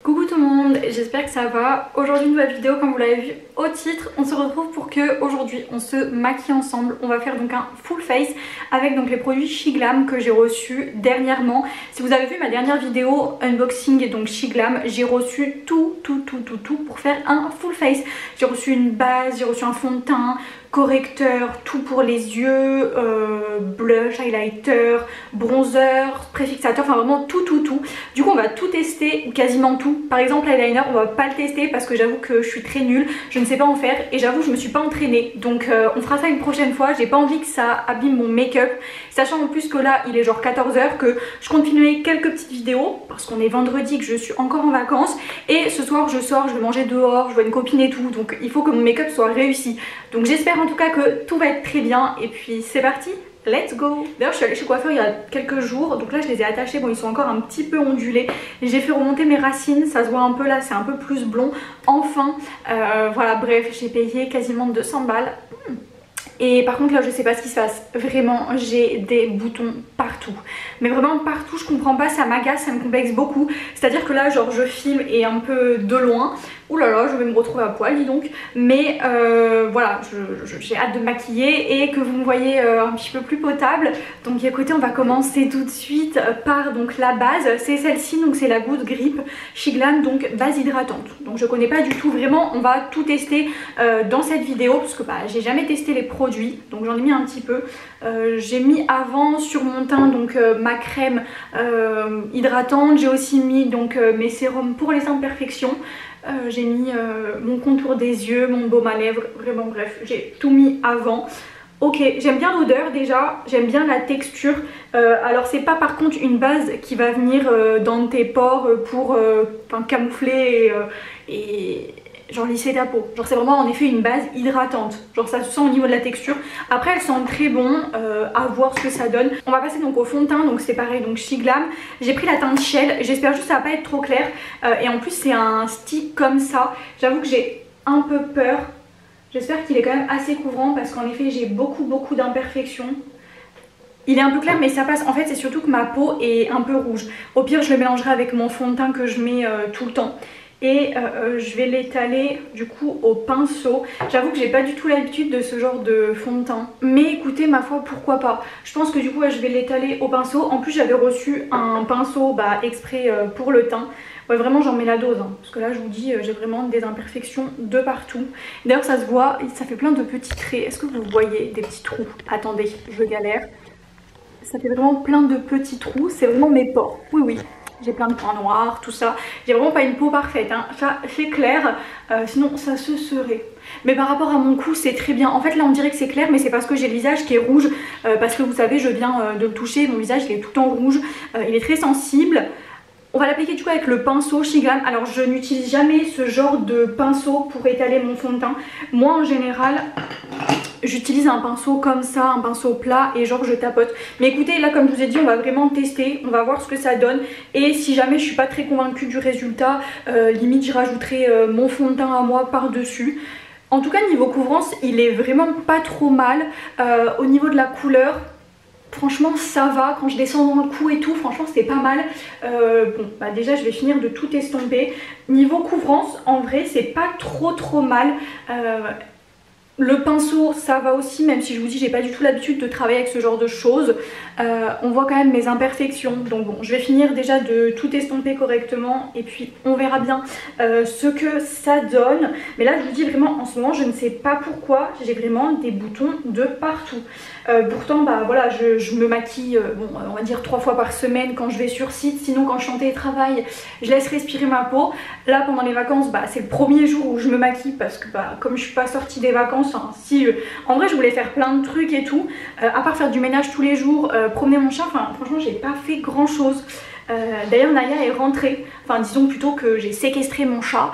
Coucou tout le monde, j'espère que ça va. Aujourd'hui une nouvelle vidéo, comme vous l'avez vu au titre. On se retrouve pour que aujourd'hui on se maquille ensemble. On va faire donc un full face avec donc les produits SheGlam que j'ai reçus dernièrement. Si vous avez vu ma dernière vidéo unboxing et donc SheGlam, j'ai reçu tout pour faire un full face. J'ai reçu une base, j'ai reçu un fond de teint, correcteur, tout pour les yeux, blush, highlighter, bronzer, préfixateur, enfin vraiment tout. Du coup on va tout tester, ou quasiment tout. Par exemple l'eyeliner on va pas le tester parce que j'avoue que je suis très nulle, je ne sais pas en faire et j'avoue je me suis pas entraînée. Donc on fera ça une prochaine fois, j'ai pas envie que ça abîme mon make-up. Sachant en plus que là il est genre 14 h, que je compte filmer quelques petites vidéos parce qu'on est vendredi, que je suis encore en vacances. Et ce soir je sors, je vais manger dehors, je vois une copine et tout. Donc il faut que mon make-up soit réussi. Donc j'espère en tout cas que tout va être très bien. Et puis c'est parti, let's go. D'ailleurs je suis allée chez le coiffeur il y a quelques jours, donc là je les ai attachés, bon ils sont encore un petit peu ondulés. J'ai fait remonter mes racines, ça se voit un peu là, c'est un peu plus blond. Enfin, voilà, bref, j'ai payé quasiment 200 balles. Et par contre là je sais pas ce qui se passe, vraiment j'ai des boutons partout. Mais vraiment partout, je comprends pas, ça m'agace, ça me complexe beaucoup. C'est à dire que là genre je filme et un peu de loin. Ouh là là, je vais me retrouver à poil dis donc. Mais voilà, j'ai hâte de me maquiller et que vous me voyez un petit peu plus potable. Donc écoutez, on va commencer tout de suite par donc la base. C'est celle-ci, donc c'est la Good Grip SheGlam, donc base hydratante. Donc je connais pas du tout, vraiment on va tout tester dans cette vidéo. Parce que bah, j'ai jamais testé les produits, donc j'en ai mis un petit peu. J'ai mis avant sur mon teint donc ma crème hydratante. J'ai aussi mis donc mes sérums pour les imperfections. J'ai mis mon contour des yeux, mon baume à lèvres, vraiment bref, j'ai tout mis avant. Ok, j'aime bien l'odeur déjà, j'aime bien la texture. Alors c'est pas par contre une base qui va venir dans tes pores pour camoufler et genre lisser ta peau. Genre c'est vraiment en effet une base hydratante. Genre ça se sent au niveau de la texture. Après elle sent très bon, à voir ce que ça donne. On va passer donc au fond de teint, donc c'est pareil, donc SheGlam. J'ai pris la teinte Shell, j'espère juste que ça va pas être trop clair. Et en plus c'est un stick comme ça. J'avoue que j'ai un peu peur. J'espère qu'il est quand même assez couvrant parce qu'en effet j'ai beaucoup d'imperfections. Il est un peu clair mais ça passe. En fait c'est surtout que ma peau est un peu rouge. Au pire je le mélangerai avec mon fond de teint que je mets tout le temps. Et je vais l'étaler du coup au pinceau. J'avoue que j'ai pas du tout l'habitude de ce genre de fond de teint, mais écoutez ma foi pourquoi pas. Je pense que du coup je vais l'étaler au pinceau. En plus j'avais reçu un pinceau exprès pour le teint. Ouais vraiment j'en mets la dose hein, parce que là je vous dis j'ai vraiment des imperfections de partout. D'ailleurs ça se voit, ça fait plein de petits traits. Est-ce que vous voyez des petits trous? Attendez, je galère. Ça fait vraiment plein de petits trous, c'est vraiment mes pores. Oui. J'ai plein de points noirs, tout ça. J'ai vraiment pas une peau parfaite, hein. Ça c'est clair, sinon ça se serait. Mais par rapport à mon cou c'est très bien. En fait là on dirait que c'est clair mais c'est parce que j'ai le visage qui est rouge. Parce que vous savez je viens de le toucher, mon visage il est tout en rouge. Il est très sensible. On va l'appliquer du coup avec le pinceau SheGlam. Alors je n'utilise jamais ce genre de pinceau pour étaler mon fond de teint. Moi en général j'utilise un pinceau comme ça, un pinceau plat et genre je tapote. Mais écoutez là comme je vous ai dit on va vraiment tester, on va voir ce que ça donne. Et si jamais je suis pas très convaincue du résultat, limite je rajouterai mon fond de teint à moi par dessus. En tout cas niveau couvrance il est vraiment pas trop mal. Au niveau de la couleur franchement ça va, quand je descends dans le cou et tout, franchement c'est pas mal. Déjà je vais finir de tout estomper. Niveau couvrance en vrai c'est pas trop mal. Le pinceau ça va aussi, même si je vous dis j'ai pas du tout l'habitude de travailler avec ce genre de choses. On voit quand même mes imperfections. Donc bon, je vais finir déjà de tout estomper correctement et puis on verra bien ce que ça donne. Mais là je vous dis vraiment en ce moment je ne sais pas pourquoi j'ai vraiment des boutons de partout. Pourtant voilà je me maquille on va dire 3 fois par semaine quand je vais sur site. Sinon quand je suis en télétravail je laisse respirer ma peau. Là pendant les vacances c'est le premier jour où je me maquille parce que comme je suis pas sortie des vacances, en vrai je voulais faire plein de trucs et tout, à part faire du ménage tous les jours, promener mon chat, franchement j'ai pas fait grand chose. D'ailleurs Naya est rentrée, disons plutôt que j'ai séquestré mon chat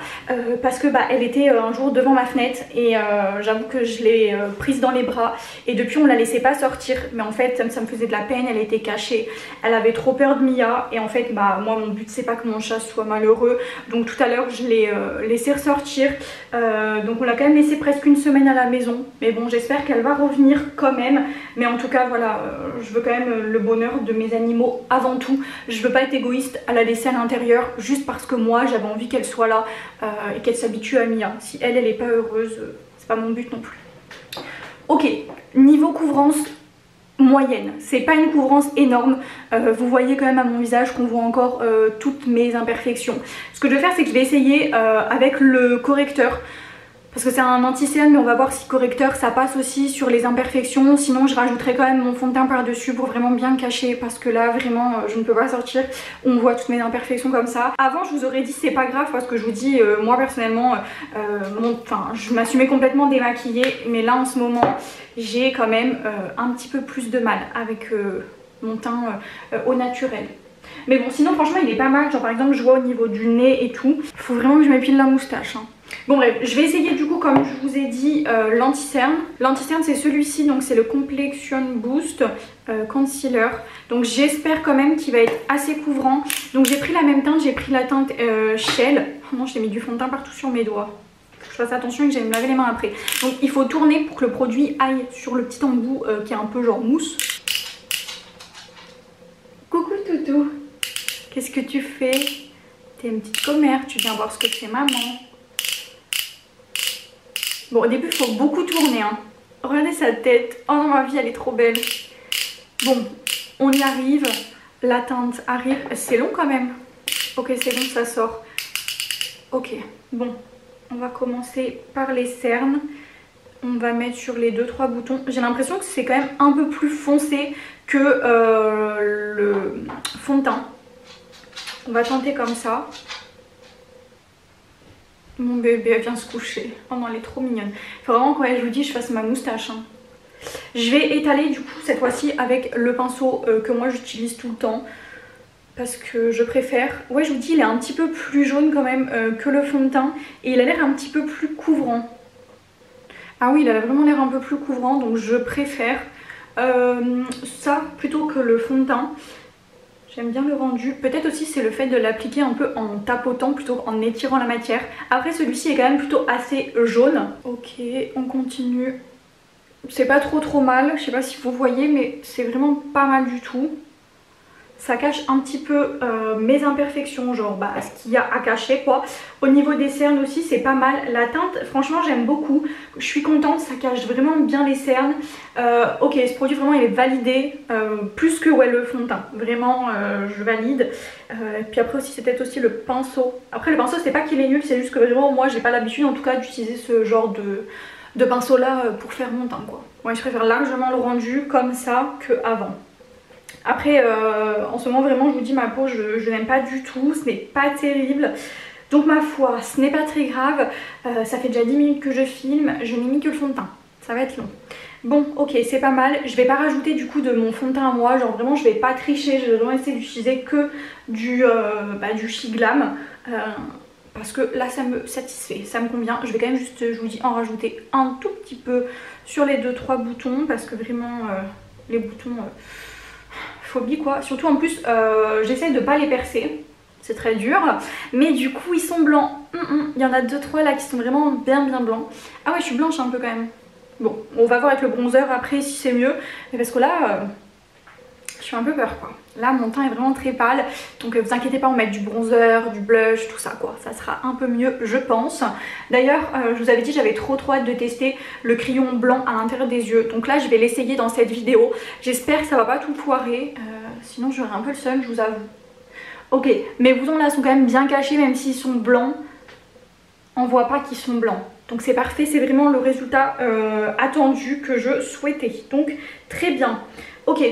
parce que elle était un jour devant ma fenêtre et j'avoue que je l'ai prise dans les bras et depuis on la laissait pas sortir. Mais en fait ça me faisait de la peine, elle était cachée, elle avait trop peur de Mia et en fait moi mon but c'est pas que mon chat soit malheureux. Donc tout à l'heure je l'ai laissé ressortir, donc on l'a quand même laissé presque une semaine à la maison. Mais bon j'espère qu'elle va revenir quand même. Mais en tout cas voilà, je veux quand même le bonheur de mes animaux avant tout. Je veux pas être égoïste à la laisser à l'intérieur, juste parce que moi j'avais envie qu'elle soit là et qu'elle s'habitue à Mia. Si elle est pas heureuse, c'est pas mon but non plus. Ok, niveau couvrance moyenne, c'est pas une couvrance énorme, vous voyez quand même à mon visage qu'on voit encore toutes mes imperfections. Ce que je vais faire, c'est que je vais essayer avec le correcteur, parce que c'est un anti-cerne, mais on va voir si correcteur ça passe aussi sur les imperfections. Sinon je rajouterai quand même mon fond de teint par dessus pour vraiment bien cacher, parce que là vraiment je ne peux pas sortir, on voit toutes mes imperfections comme ça. Avant je vous aurais dit c'est pas grave, parce que je vous dis moi personnellement je m'assumais complètement démaquillée, mais là en ce moment j'ai quand même un petit peu plus de mal avec mon teint au naturel. Mais bon, sinon franchement il est pas mal, genre par exemple je vois au niveau du nez et tout, il faut vraiment que je m'épile la moustache hein. Bon bref, je vais essayer du coup, comme je vous ai dit, l'anti-cerne. L'anti-cerne c'est celui-ci, donc c'est le Complexion Boost Concealer. Donc j'espère quand même qu'il va être assez couvrant. Donc j'ai pris la même teinte, j'ai pris la teinte Shell. Oh non, j'ai mis du fond de teint partout sur mes doigts. Faut que je fasse attention et que j'aille me laver les mains après. Donc il faut tourner pour que le produit aille sur le petit embout qui est un peu genre mousse. Coucou toutou, qu'est-ce que tu fais? T'es une petite commère, tu viens voir ce que fait maman. Bon, au début il faut beaucoup tourner hein. Regardez sa tête, oh non ma vie elle est trop belle. Bon, on y arrive, la teinte arrive, c'est long quand même. Ok, c'est bon, ça sort. Ok, bon, on va commencer par les cernes. On va mettre sur les 2-3 boutons. J'ai l'impression que c'est quand même un peu plus foncé que le fond de teint. On va tenter comme ça. Mon bébé elle vient se coucher. Oh non, elle est trop mignonne. Il faut vraiment quand je vous dis je fasse ma moustache hein. Je vais étaler du coup cette fois-ci avec le pinceau que moi j'utilise tout le temps, parce que je préfère. Ouais, je vous dis il est un petit peu plus jaune quand même que le fond de teint, et il a l'air un petit peu plus couvrant. Ah oui, il a vraiment l'air un peu plus couvrant, donc je préfère ça plutôt que le fond de teint. J'aime bien le rendu. Peut-être aussi c'est le fait de l'appliquer un peu en tapotant plutôt qu'en étirant la matière. Après celui-ci est quand même plutôt assez jaune. Ok, on continue. C'est pas trop mal, je sais pas si vous voyez, mais c'est vraiment pas mal du tout. Ça cache un petit peu mes imperfections, genre ce qu'il y a à cacher quoi. Au niveau des cernes aussi c'est pas mal. La teinte franchement j'aime beaucoup, je suis contente, ça cache vraiment bien les cernes. Ok, ce produit vraiment il est validé, plus que ouais, le fond de teint, vraiment je valide. Puis après aussi c'est peut-être aussi le pinceau. Après le pinceau c'est pas qu'il est nul, c'est juste que vraiment moi j'ai pas l'habitude en tout cas d'utiliser ce genre de pinceau là pour faire mon teint quoi. Ouais, je préfère largement le rendu comme ça que avant. Après en ce moment vraiment je vous dis ma peau je n'aime pas du tout, ce n'est pas terrible. Donc ma foi ce n'est pas très grave, ça fait déjà 10 minutes que je filme, je n'ai mis que le fond de teint, ça va être long. Bon ok c'est pas mal, je vais pas rajouter du coup de mon fond de teint à moi, genre vraiment je vais pas tricher, je vais vraiment essayer d'utiliser que du Shiglam. Parce que là ça me satisfait, ça me convient. Je vais quand même juste, je vous dis, en rajouter un tout petit peu sur les 2-3 boutons, parce que vraiment les boutons phobie quoi. Surtout en plus j'essaie de pas les percer, c'est très dur, mais du coup ils sont blancs. Il y en a 2-3 là qui sont vraiment bien blancs. Ah ouais, je suis blanche un peu quand même. Bon, on va voir avec le bronzer après si c'est mieux, mais parce que là je suis un peu peur quoi. Là mon teint est vraiment très pâle, donc vous inquiétez pas, on met du bronzer, du blush, tout ça quoi. Ça sera un peu mieux je pense. D'ailleurs je vous avais dit j'avais trop hâte de tester le crayon blanc à l'intérieur des yeux. Donc là je vais l'essayer dans cette vidéo. J'espère que ça va pas tout foirer, sinon j'aurai un peu le seum je vous avoue. Ok, mes boutons là sont quand même bien cachés, même s'ils sont blancs. On voit pas qu'ils sont blancs. Donc c'est parfait, c'est vraiment le résultat attendu que je souhaitais. Donc très bien. Ok.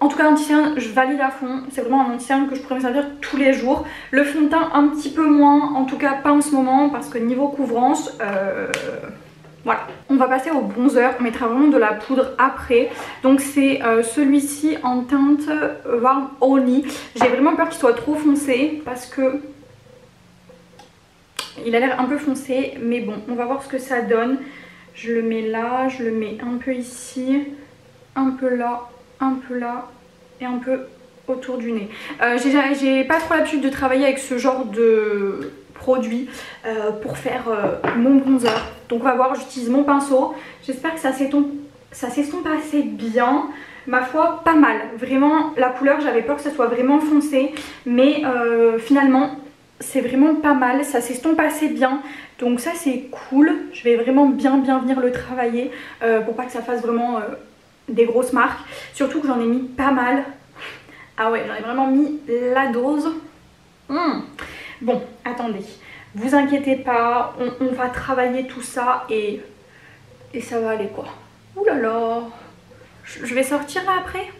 En tout cas l'anti-cerne je valide à fond, c'est vraiment un anti-cerne que je pourrais me servir tous les jours. Le fond de teint un petit peu moins, en tout cas pas en ce moment, parce que niveau couvrance, voilà. On va passer au bronzer, on mettra vraiment de la poudre après. Donc c'est celui-ci en teinte Warm Honey. J'ai vraiment peur qu'il soit trop foncé, parce que il a l'air un peu foncé, mais bon on va voir ce que ça donne. Je le mets là, je le mets un peu ici, un peu là et un peu autour du nez. J'ai pas trop l'habitude de travailler avec ce genre de produit pour faire mon bronzer. Donc on va voir, j'utilise mon pinceau. J'espère que ça s'estompe assez bien. Ma foi pas mal. Vraiment la couleur j'avais peur que ça soit vraiment foncé, mais finalement c'est vraiment pas mal, ça s'estompe assez bien. Donc ça c'est cool, je vais vraiment bien venir le travailler pour pas que ça fasse vraiment des grosses marques. Surtout que j'en ai mis pas mal. Ah ouais, j'en ai vraiment mis la dose. Bon, attendez, vous inquiétez pas, on va travailler tout ça et ça va aller quoi. Ouh là là, je vais sortir là après.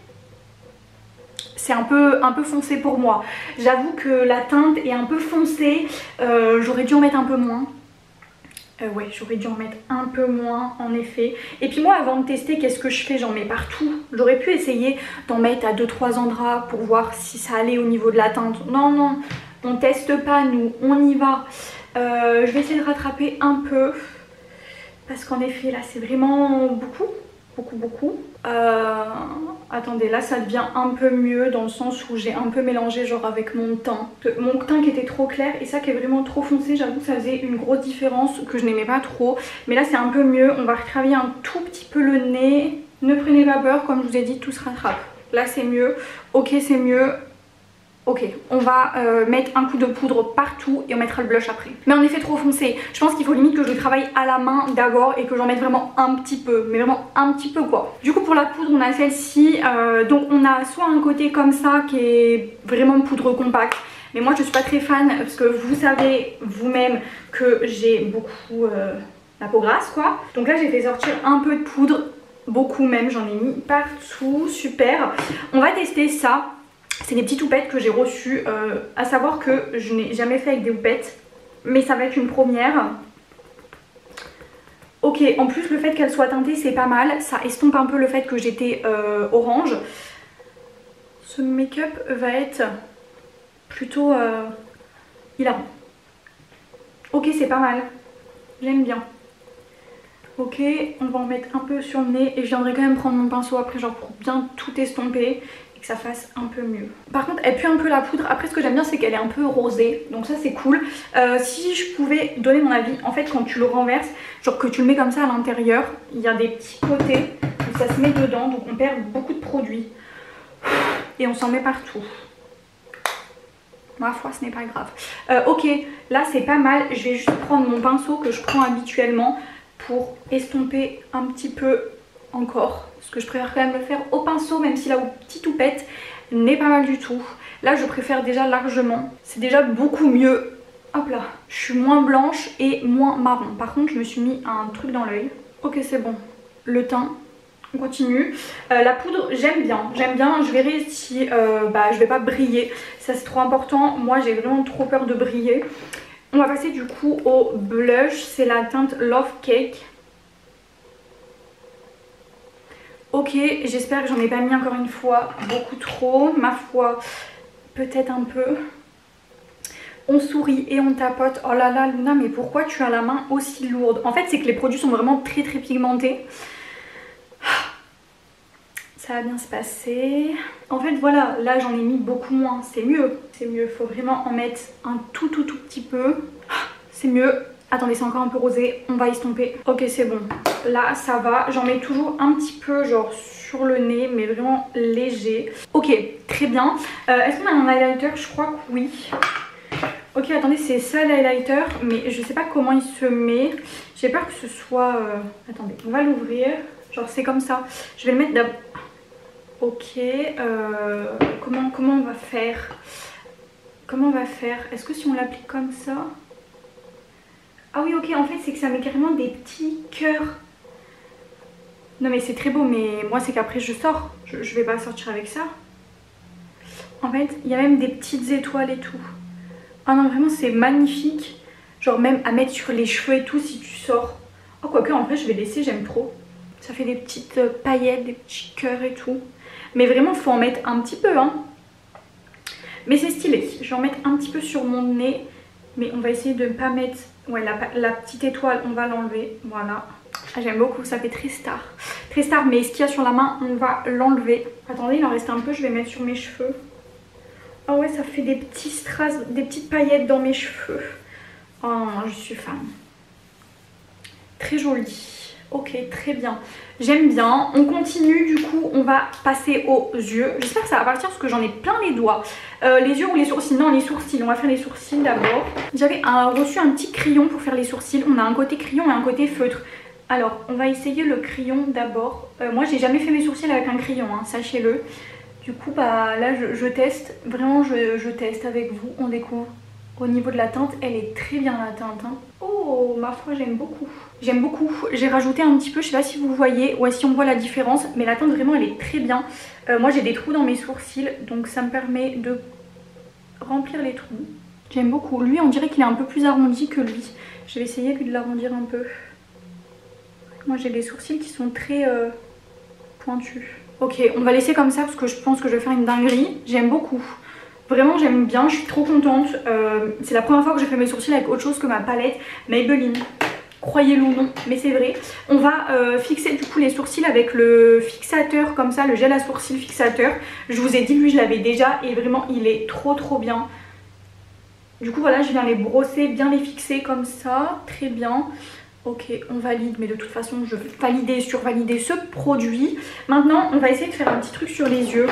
C'est un peu foncé pour moi. J'avoue que la teinte est un peu foncée, j'aurais dû en mettre un peu moins. Ouais, j'aurais dû en mettre un peu moins en effet. Et puis moi avant de tester, qu'est-ce que je fais? J'en mets partout. J'aurais pu essayer d'en mettre à 2-3 endroits pour voir si ça allait au niveau de la teinte. Non, non, on teste pas nous, on y va. Je vais essayer de rattraper un peu. Parce qu'en effet là c'est vraiment beaucoup. Attendez, là ça devient un peu mieux dans le sens où j'ai un peu mélangé genre avec mon teint. Mon teint qui était trop clair et ça qui est vraiment trop foncé, j'avoue que ça faisait une grosse différence que je n'aimais pas trop. Mais là c'est un peu mieux, on va retravailler un tout petit peu le nez. Ne prenez pas peur, comme je vous ai dit, tout se rattrape. Là c'est mieux, ok c'est mieux. Ok, on va mettre un coup de poudre partout et on mettra le blush après. Mais en effet trop foncé, je pense qu'il faut limite que je le travaille à la main d'abord et que j'en mette vraiment un petit peu, mais vraiment un petit peu quoi. Du coup pour la poudre on a celle-ci, donc on a soit un côté comme ça qui est vraiment poudre compacte, mais moi je suis pas très fan parce que vous savez vous-même que j'ai beaucoup la peau grasse quoi. Donc là j'ai fait sortir un peu de poudre, beaucoup même, j'en ai mis partout, super. On va tester ça. C'est des petites houppettes que j'ai reçues, à savoir que je n'ai jamais fait avec des houppettes, mais ça va être une première. Ok, en plus le fait qu'elle soit teintée c'est pas mal, ça estompe un peu le fait que j'étais orange. Ce make-up va être plutôt hilarant. Ok, c'est pas mal, j'aime bien. Ok, on va en mettre un peu sur le nez et je viendrai quand même prendre mon pinceau après genre pour bien tout estomper. Que ça fasse un peu mieux. Par contre elle pue un peu la poudre. Après ce que j'aime bien c'est qu'elle est un peu rosée, donc ça c'est cool. Si je pouvais donner mon avis, en fait quand tu le renverses, genre que tu le mets comme ça à l'intérieur, il y a des petits côtés où ça se met dedans, donc on perd beaucoup de produits et on s'en met partout. Ma foi ce n'est pas grave. Ok, là c'est pas mal, je vais juste prendre mon pinceau que je prends habituellement pour estomper un petit peu encore, parce que je préfère quand même le faire au pinceau, même si la petite houppette n'est pas mal du tout. Là je préfère déjà largement, c'est déjà beaucoup mieux. Hop là, je suis moins blanche et moins marron. Par contre je me suis mis un truc dans l'œil. Ok c'est bon, le teint, on continue. La poudre j'aime bien, je verrai si je vais pas briller, ça c'est trop important. Moi j'ai vraiment trop peur de briller. On va passer du coup au blush, c'est la teinte Love Cake. Ok, j'espère que j'en ai pas mis encore une fois beaucoup trop. Ma foi, peut-être un peu. On sourit et on tapote. Oh là là Luna, mais pourquoi tu as la main aussi lourde? En fait c'est que les produits sont vraiment très pigmentés. Ça va bien se passer. En fait voilà, là j'en ai mis beaucoup moins. C'est mieux, faut vraiment en mettre un tout petit peu. C'est mieux. Attendez, c'est encore un peu rosé, on va estomper. Ok c'est bon, là ça va. J'en mets toujours un petit peu genre sur le nez, mais vraiment léger. Ok, très bien. Est-ce qu'on a un highlighter? Je crois que oui. Ok, attendez, c'est ça l'highlighter, mais je sais pas comment il se met. J'ai peur que ce soit... Attendez, on va l'ouvrir. Genre c'est comme ça. Je vais le mettre d'abord. Ok, comment on va faire? Comment on va faire? Est-ce que si on l'applique comme ça... Ah oui ok, en fait c'est que ça met carrément des petits cœurs. Non mais c'est très beau, mais moi c'est qu'après je sors. Je vais pas sortir avec ça. En fait il y a même des petites étoiles et tout. Ah non vraiment c'est magnifique. Genre même à mettre sur les cheveux et tout si tu sors. Oh quoique en vrai je vais laisser, j'aime trop. Ça fait des petites paillettes, des petits cœurs et tout. Mais vraiment faut en mettre un petit peu hein. Mais c'est stylé. Je vais en mettre un petit peu sur mon nez. Mais on va essayer de ne pas mettre... Ouais, la petite étoile, on va l'enlever. Voilà. Ah, j'aime beaucoup, ça fait très star. Très star, mais ce qu'il y a sur la main, on va l'enlever. Attendez, il en reste un peu, je vais mettre sur mes cheveux. Ah ouais, ça fait des petits strass, des petites paillettes dans mes cheveux. Oh, je suis fan. Très joli. Ok, très bien. J'aime bien. On continue, du coup, on va passer aux yeux. J'espère que ça va partir parce que j'en ai plein les doigts. Les yeux ou les sourcils? Non, les sourcils. On va faire les sourcils d'abord. J'avais reçu un petit crayon pour faire les sourcils. On a un côté crayon et un côté feutre. Alors, on va essayer le crayon d'abord. Moi, j'ai jamais fait mes sourcils avec un crayon, hein, sachez-le. Du coup, bah là, je teste. Vraiment, je teste avec vous. On découvre. Au niveau de la teinte, elle est très bien la teinte. Hein. Oh, ma foi, j'aime beaucoup. J'aime beaucoup. J'ai rajouté un petit peu, je sais pas si vous voyez ou si on voit la différence, mais la teinte vraiment elle est très bien. Moi j'ai des trous dans mes sourcils, donc ça me permet de remplir les trous. J'aime beaucoup. Lui, on dirait qu'il est un peu plus arrondi que lui. Je vais essayer lui de l'arrondir un peu. Moi j'ai des sourcils qui sont très pointus. Ok, on va laisser comme ça parce que je pense que je vais faire une dinguerie. J'aime beaucoup. Vraiment j'aime bien, je suis trop contente. C'est la première fois que je fais mes sourcils avec autre chose que ma palette Maybelline. Croyez-le ou non, mais c'est vrai. On va fixer du coup les sourcils avec le fixateur comme ça, le gel à sourcils fixateur. Je vous ai dit, lui je l'avais déjà et vraiment il est trop bien. Du coup voilà, je viens les brosser, bien les fixer comme ça, très bien. Ok, on valide, mais de toute façon je vais valider et survalider ce produit. Maintenant on va essayer de faire un petit truc sur les yeux.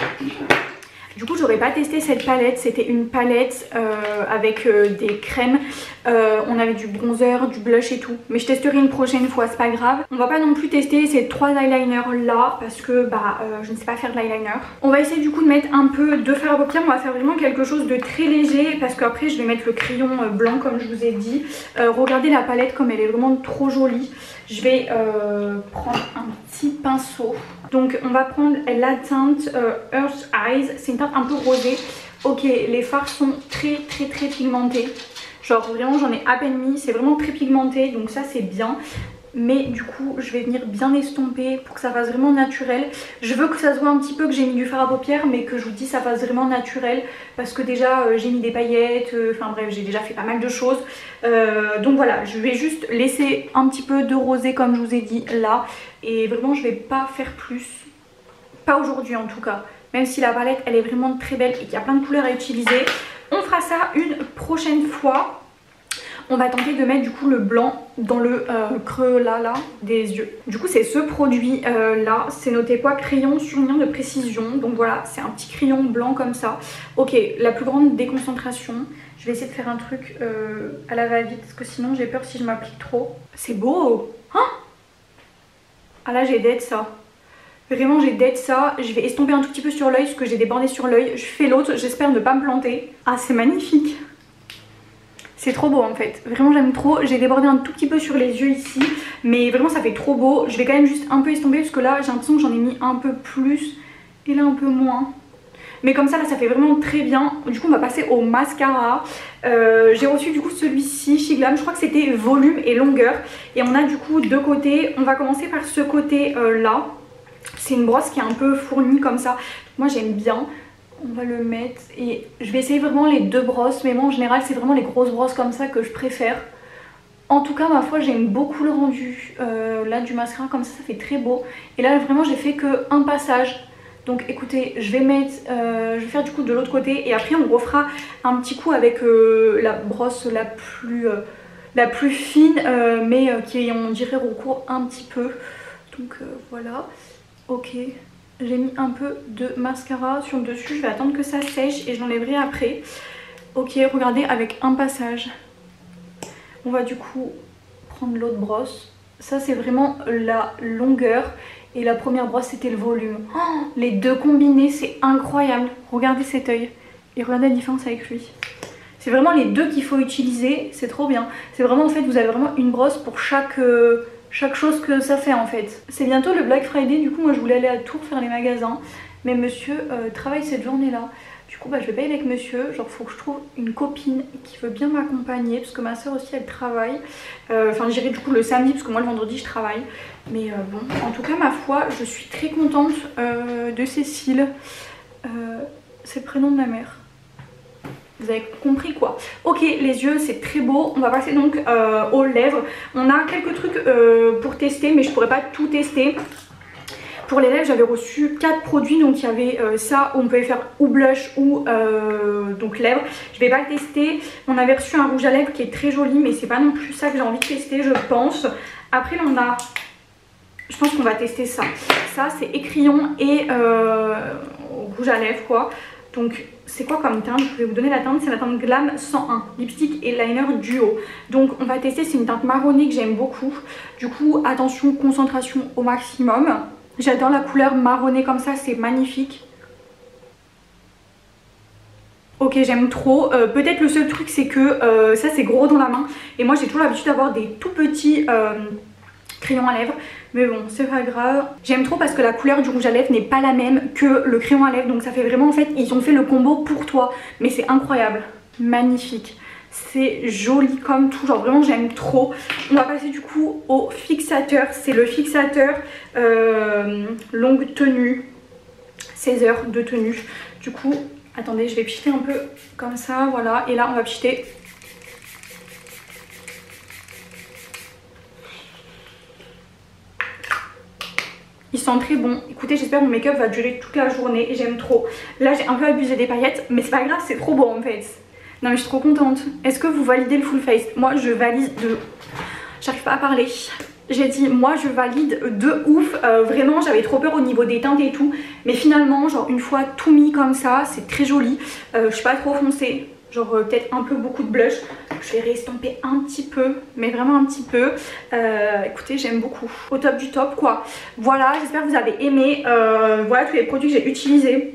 Du coup j'aurais pas testé cette palette, c'était une palette avec des crèmes, on avait du bronzer, du blush et tout. Mais je testerai une prochaine fois, c'est pas grave. On va pas non plus tester ces 3 eyeliners là parce que je ne sais pas faire de l'eyeliner. On va essayer du coup de mettre un peu de fard à paupières, on va faire vraiment quelque chose de très léger parce qu'après je vais mettre le crayon blanc comme je vous ai dit. Regardez la palette comme elle est vraiment trop jolie. Je vais prendre un petit pinceau. Donc on va prendre la teinte Earth Eyes, c'est une teinte un peu rosée. Ok, les fards sont très pigmentés. Genre vraiment j'en ai à peine mis, c'est vraiment très pigmenté, donc ça c'est bien. Mais du coup je vais venir bien estomper pour que ça fasse vraiment naturel. Je veux que ça se voit un petit peu que j'ai mis du fard à paupières, mais que je vous dis ça fasse vraiment naturel. Parce que déjà j'ai mis des paillettes, enfin bref j'ai déjà fait pas mal de choses. Donc voilà, je vais juste laisser un petit peu de rosé comme je vous ai dit là. Et vraiment je vais pas faire plus, pas aujourd'hui en tout cas. Même si la palette elle est vraiment très belle et qu'il y a plein de couleurs à utiliser. On fera ça une prochaine fois. On va tenter de mettre du coup le blanc dans le creux là des yeux. Du coup c'est ce produit là, c'est noté quoi? Crayon surlignant de précision. Donc voilà, c'est un petit crayon blanc comme ça. Ok, la plus grande déconcentration. Je vais essayer de faire un truc à la va-vite parce que sinon j'ai peur si je m'applique trop. C'est beau hein? Ah là j'ai dead ça. Vraiment j'ai dead ça. Je vais estomper un tout petit peu sur l'œil parce que j'ai des bordées sur l'œil. Je fais l'autre, j'espère ne pas me planter. Ah c'est magnifique. C'est trop beau en fait, vraiment j'aime trop. J'ai débordé un tout petit peu sur les yeux ici, mais vraiment ça fait trop beau. Je vais quand même juste un peu estomper parce que là j'ai l'impression que j'en ai mis un peu plus et là un peu moins. Mais comme ça là ça fait vraiment très bien. Du coup on va passer au mascara. J'ai reçu du coup celui-ci chez Glam, je crois que c'était volume et longueur. Et on a du coup deux côtés, on va commencer par ce côté là. C'est une brosse qui est un peu fournie comme ça, moi j'aime bien. On va le mettre et je vais essayer vraiment les deux brosses, mais moi en général c'est vraiment les grosses brosses comme ça que je préfère. En tout cas ma foi j'aime beaucoup le rendu là du mascara comme ça fait très beau. Et là vraiment j'ai fait que un passage. Donc écoutez je vais mettre, je vais faire du coup de l'autre côté et après on refera un petit coup avec la brosse la plus fine mais qui on dirait recourt un petit peu. Donc voilà, ok. J'ai mis un peu de mascara sur le dessus, je vais attendre que ça sèche et je l'enlèverai après. Ok, regardez avec un passage. On va du coup prendre l'autre brosse. Ça c'est vraiment la longueur et la première brosse c'était le volume. Oh, les deux combinés c'est incroyable. Regardez cet œil et regardez la différence avec lui. C'est vraiment les deux qu'il faut utiliser, c'est trop bien. C'est vraiment en fait vous avez vraiment une brosse pour chaque chose que ça fait en fait. C'est bientôt le Black Friday, du coup moi je voulais aller à Tours faire les magasins. Mais monsieur travaille cette journée là. Du coup je vais pas y aller avec monsieur. Genre faut que je trouve une copine qui veut bien m'accompagner. Parce que ma soeur aussi elle travaille. Enfin j'irai du coup le samedi parce que moi le vendredi je travaille. Mais bon, en tout cas ma foi je suis très contente de Cécile. C'est le prénom de ma mère. Vous avez compris quoi. Ok, les yeux c'est très beau. On va passer donc aux lèvres. On a quelques trucs pour tester mais je pourrais pas tout tester. Pour les lèvres j'avais reçu 4 produits. Donc il y avait ça où on pouvait faire ou blush ou donc lèvres. Je vais pas le tester. On avait reçu un rouge à lèvres qui est très joli mais c'est pas non plus ça que j'ai envie de tester je pense. Après là on a Je pense qu'on va tester ça. Ça c'est écrion et rouge à lèvres quoi. Donc c'est quoi comme teinte? Je vais vous donner la teinte, c'est la teinte Glam 101, lipstick et liner duo. Donc on va tester, c'est une teinte marronnée que j'aime beaucoup. Du coup attention, concentration au maximum. J'adore la couleur marronnée comme ça, c'est magnifique. Ok, j'aime trop. Peut-être le seul truc c'est que ça c'est gros dans la main. Et moi j'ai toujours l'habitude d'avoir des tout petits crayons à lèvres. Mais bon, c'est pas grave. J'aime trop parce que la couleur du rouge à lèvres n'est pas la même que le crayon à lèvres. Donc ça fait vraiment, en fait, ils ont fait le combo pour toi. Mais c'est incroyable. Magnifique. C'est joli comme tout. Genre vraiment, j'aime trop. On va passer du coup au fixateur. C'est le fixateur longue tenue. 16 heures de tenue. Du coup, attendez, je vais pchiter un peu comme ça. Voilà. Et là, on va pchiter. Il sent très bon. Écoutez, j'espère que mon make-up va durer toute la journée et j'aime trop. Là, j'ai un peu abusé des paillettes, mais c'est pas grave, c'est trop beau en fait. Non mais je suis trop contente. Est-ce que vous validez le full face? Moi, je valide de... J'arrive pas à parler. J'ai dit, moi, je valide de ouf. Vraiment, j'avais trop peur au niveau des teintes et tout. Mais finalement, genre une fois tout mis comme ça, c'est très joli. Je suis pas trop foncée. Genre peut-être un peu beaucoup de blush. Je vais réestomper un petit peu, mais vraiment un petit peu. Écoutez, j'aime beaucoup. Au top du top quoi. Voilà, j'espère que vous avez aimé. Voilà tous les produits que j'ai utilisés.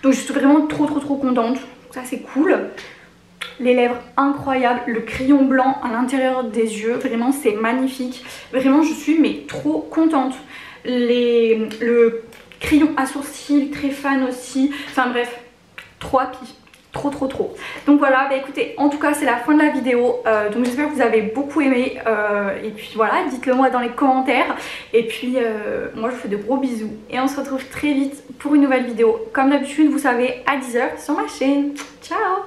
Donc je suis vraiment trop contente. Ça c'est cool. Les lèvres incroyables, le crayon blanc à l'intérieur des yeux, vraiment c'est magnifique. Vraiment je suis mais trop contente. Le crayon à sourcils, très fan aussi. Enfin bref, trop happy. Trop. Donc voilà, bah écoutez, en tout cas c'est la fin de la vidéo. Donc j'espère que vous avez beaucoup aimé. Et puis voilà, dites-le moi dans les commentaires. Et puis moi je vous fais de gros bisous. Et on se retrouve très vite pour une nouvelle vidéo. Comme d'habitude, vous savez, à 10 h sur ma chaîne. Ciao!